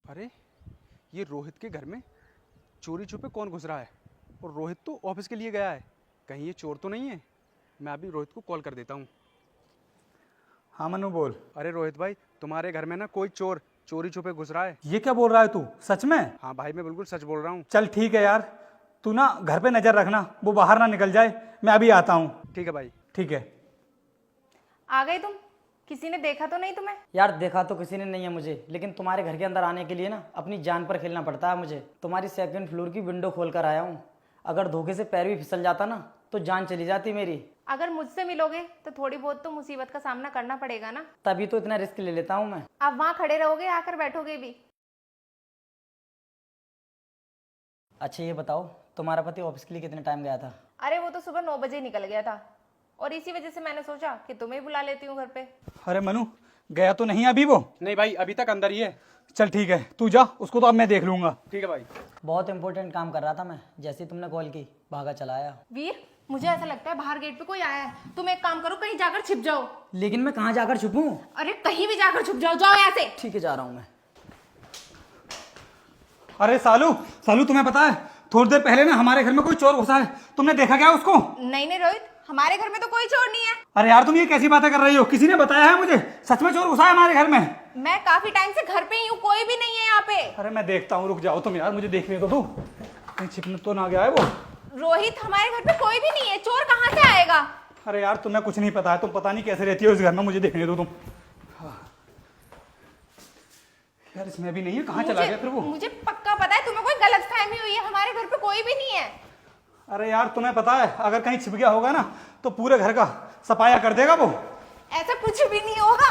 अरे ये रोहित के घर में चोरी छुपे कौन घुस रहा है? और रोहित तो ऑफिस के लिए गया है, कहीं ये चोर तो नहीं है? मैं अभी रोहित को कॉल कर देता हूँ। हाँ मनु बोल। अरे रोहित भाई, तुम्हारे घर में ना कोई चोर चोरी छुपे घुस रहा है। ये क्या बोल रहा है तू, सच में? हाँ भाई, मैं बिल्कुल सच बोल रहा हूँ। चल ठीक है यार, तू ना घर पे नजर रखना, वो बाहर ना निकल जाए। मैं अभी आता हूँ। ठीक है भाई। ठीक है। आ गए तुम? किसी ने देखा तो नहीं तुम्हें? यार देखा तो किसी ने नहीं है मुझे, लेकिन तुम्हारे घर के अंदर आने के लिए ना अपनी जान पर खेलना पड़ता है मुझे। तुम्हारी सेकंड फ्लोर की विंडो खोल कर आया हूँ। अगर धोखे से पैर भी फिसल जाता ना तो जान चली जाती मेरी। अगर मुझसे मिलोगे तो थोड़ी बहुत तो मुसीबत का सामना करना पड़ेगा ना। तभी तो इतना रिस्क ले लेता हूँ मैं। आप वहाँ खड़े रहोगे, आकर बैठोगे भी? अच्छा ये बताओ, तुम्हारा पति ऑफिस के लिए कितने टाइम गया था? अरे वो तो सुबह 9 बजे निकल गया था, और इसी वजह से मैंने सोचा कि तुम्हें ही बुला लेती हूँ घर पे। अरे मनु, गया तो नहीं अभी वो? नहीं भाई, अभी तक अंदर ही है। चल ठीक है, तू जा, उसको तो अब मैं देख लूंगा। ठीक है भाई। बहुत इंपॉर्टेंट काम कर रहा था मैं, जैसे ही तुमने कॉल की भागा चला आया। वीर, मुझे ऐसा लगता है बाहर गेट पे कोई आया है। तुम एक काम करो, कहीं जाकर छिप जाओ। लेकिन मैं कहाँ जाकर छुपूं? अरे कहीं भी जाकर छुप जाओ, जाओ यहाँ से। ठीक है, जा रहा हूँ मैं। अरे सालू, सालू तुम्हें पता है थोड़ी देर पहले ना हमारे घर में कोई चोर घुसा है, तुमने देखा क्या उसको? नहीं नहीं रोहित, हमारे घर में तो कोई चोर नहीं है। अरे यार तुम ये कैसी बातें कर रही हो? किसी ने बताया है मुझे, सच में चोर घुसा है हमारे घर में। मैं काफी टाइम से घर पे ही हूँ, कोई भी नहीं है यहाँ पे। अरे मैं देखता हूँ, रुक जाओ तुम यार, मुझे देखने दो। कहीं छिपने तो ना गया है वो? रोहित, हमारे घर पे कोई भी नहीं है, चोर कहाँ से आएगा? अरे यार तुम्हें कुछ नहीं पता है, तुम पता नहीं कैसे रहती हो इस घर में, मुझे देखने दो तुम। यार इसमें भी नहीं है, कहाँ चला गया फिर वो? मुझे पक्का पता है तुम्हें कोई गलतफहमी हुई है, हमारे घर पे कोई भी नहीं है। अरे यार तुम्हें पता है अगर कहीं छिप गया होगा ना तो पूरे घर का सफाया कर देगा वो। ऐसा कुछ भी नहीं होगा।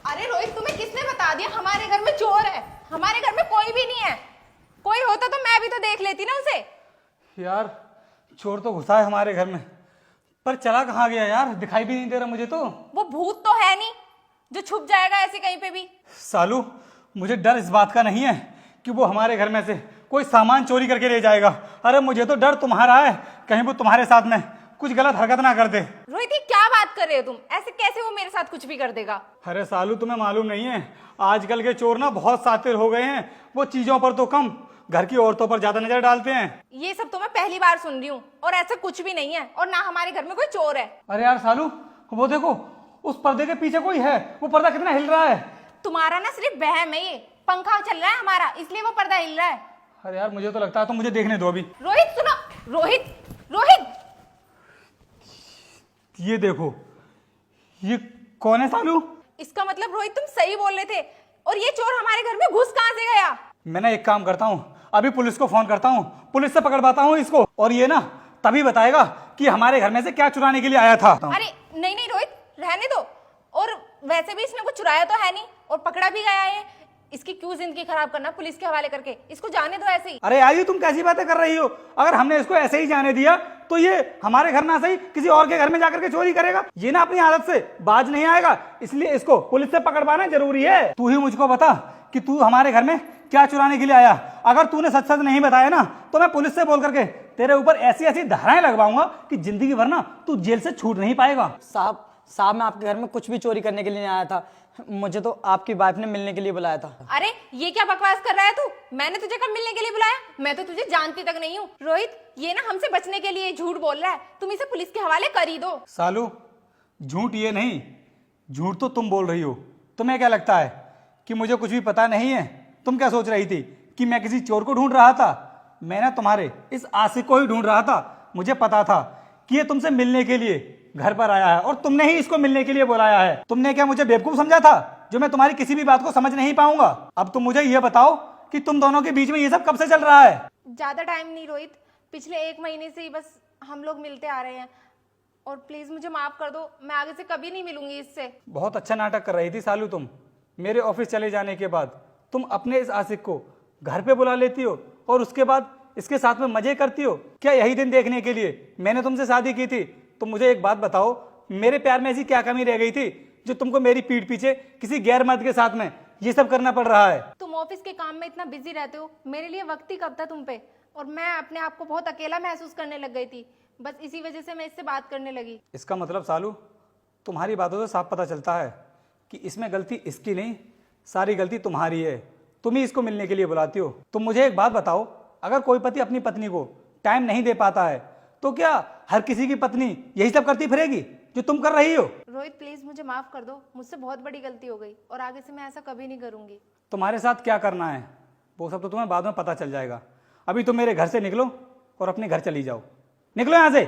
अरे रोहित, तुम्हें किसने बता दिया हमारे घर में चोर है? हमारे घर में कोई भी नहीं है। कोई होता तो मैं भी तो देख लेती ना उसे। यार चोर तो घुसा है हमारे घर में, पर चला कहाँ गया यार, दिखाई भी नहीं दे रहा मुझे तो। वो भूत तो है नहीं जो छुप जाएगा ऐसे कहीं पे भी। सालू, मुझे डर इस बात का नहीं है कि वो हमारे घर में से कोई सामान चोरी करके ले जाएगा। अरे मुझे तो डर तुम्हारा है, कहीं वो तुम्हारे साथ में कुछ गलत हरकत ना कर दे। रोहित, ये क्या बात कर रहे हो तुम? ऐसे कैसे वो मेरे साथ कुछ भी कर देगा? अरे सालू तुम्हें मालूम नहीं है, आजकल के चोर ना बहुत शातिर हो गए हैं। वो चीजों पर तो कम, घर की औरतों पर ज्यादा नजर डालते हैं। ये सब तो मैं पहली बार सुन रही हूँ, और ऐसा कुछ भी नहीं है, और ना हमारे घर में कोई चोर है। अरे यार सालू, वो देखो उस पर्दे के पीछे कोई है, वो पर्दा कितना हिल रहा है। तुम्हारा ना सिर्फ वहम है, ये पंखा चल रहा है हमारा, इसलिए वो पर्दा हिल रहा है। अरे यार मुझे तो लगता है, तो मुझे देखने दो अभी। रोहित सुनो, रोहित रोहित, ये देखो, ये कौन है सालू? इसका मतलब रोहित तुम सही बोल रहे थे, और ये चोर हमारे घर में घुस कहाँ से गया? मैं ना एक काम करता हूँ, अभी पुलिस को फोन करता हूँ, पुलिस से पकड़वाता हूँ इसको, और ये ना तभी बताएगा कि हमारे घर में से क्या चुराने के लिए आया था। अरे नहीं नहीं रोहित, रहने दो। और वैसे भी इसने कुछ चुराया तो है नहीं, और पकड़ा भी गया है। इसकी क्यों जिंदगी खराब करना पुलिस के हवाले करके? इसको जाने दो ऐसे ही। अरे यार ये तुम कैसी बातें कर रही हो? अगर हमने इसको ऐसे ही जाने दिया तो ये हमारे घर ना सही किसी और के घर में जाकर के चोरी करेगा। ये ना अपनी आदत से बाज नहीं आएगा, इसलिए इसको पुलिस से पकड़वाना जरूरी है। तू ही मुझको बता कि तू हमारे घर में क्या चुराने के लिए आया। अगर तूने सच सच नहीं बताया ना तो मैं पुलिस से बोल करके तेरे ऊपर ऐसी ऐसी धाराएं लगवाऊंगा कि जिंदगी भर ना तू जेल से छूट नहीं पाएगा। साहब मैं आपके घर में कुछ भी चोरी करने के लिए नहीं आया था, मुझे तो आपकी वाइफ ने मिलने के लिए बुलाया था। अरे ये क्या बकवास कर रहा है तू? मैंने तुझे कब मिलने के लिए बुलाया? मैं तो तुझे जानती तक नहीं हूँ। रोहित, ये ना हमसे बचने के लिए झूठ बोल रहा है, तुम इसे पुलिस के हवाले कर ही दो। सालू, झूठ ये नहीं, झूठ तो तुम बोल रही हो। तुम्हें क्या लगता है कि मुझे कुछ भी पता नहीं है? तुम क्या सोच रही थी कि मैं किसी चोर को ढूंढ रहा था? मैं ना तुम्हारे इस आशिक को ही ढूंढ रहा था। मुझे पता था कि ये तुमसे मिलने के लिए घर पर आया है, और तुमने ही इसको मिलने के लिए बुलाया है। तुमने क्या मुझे बेवकूफ समझा था जो मैं तुम्हारी किसी भी बात को समझ नहीं पाऊंगा? अब तुम मुझे ये बताओ कि तुम दोनों के बीच में ये सब कब से चल रहा है? ज्यादा टाइम नहीं रोहित, पिछले 1 महीने से ही बस हम लोग मिलते आ रहे हैं, और प्लीज मुझे माफ कर दो, मैं आगे से कभी नहीं मिलूंगी इससे। बहुत अच्छा नाटक कर रही थी सालू तुम। मेरे ऑफिस चले जाने के बाद तुम अपने इस आशिक को घर पे बुला लेती हो और उसके बाद इसके साथ में मजे करती हो। क्या यही दिन देखने के लिए मैंने तुमसे शादी की थी? तो मुझे एक बात बताओ, मेरे प्यार में ऐसी क्या कमी रह गई थी जो तुमको मेरी पीठ पीछे किसी गैर मर्द के साथ में ये सब करना पड़ रहा है? तुम ऑफिस के काम में इतना बिजी रहते हो, मेरे लिए वक्त ही कब था तुम पे? और मैं अपने आप को बहुत अकेला महसूस करने लग गई थी, बस इसी वजह से मैं इससे बात करने लगी। इसका मतलब सालू, तुम्हारी बातों से साफ पता चलता है कि इसमें गलती इसकी नहीं, सारी गलती तुम्हारी है। तुम ही इसको मिलने के लिए बुलाती हो। तुम मुझे एक बात बताओ, अगर कोई पति अपनी पत्नी को टाइम नहीं दे पाता है तो क्या हर किसी की पत्नी यही सब करती फिरेगी जो तुम कर रही हो? रोहित प्लीज मुझे माफ कर दो, मुझसे बहुत बड़ी गलती हो गई और आगे से मैं ऐसा कभी नहीं करूंगी। तुम्हारे साथ क्या करना है वो सब तो तुम्हें बाद में पता चल जाएगा। अभी तुम मेरे घर से निकलो और अपने घर चली जाओ। निकलो यहाँ से।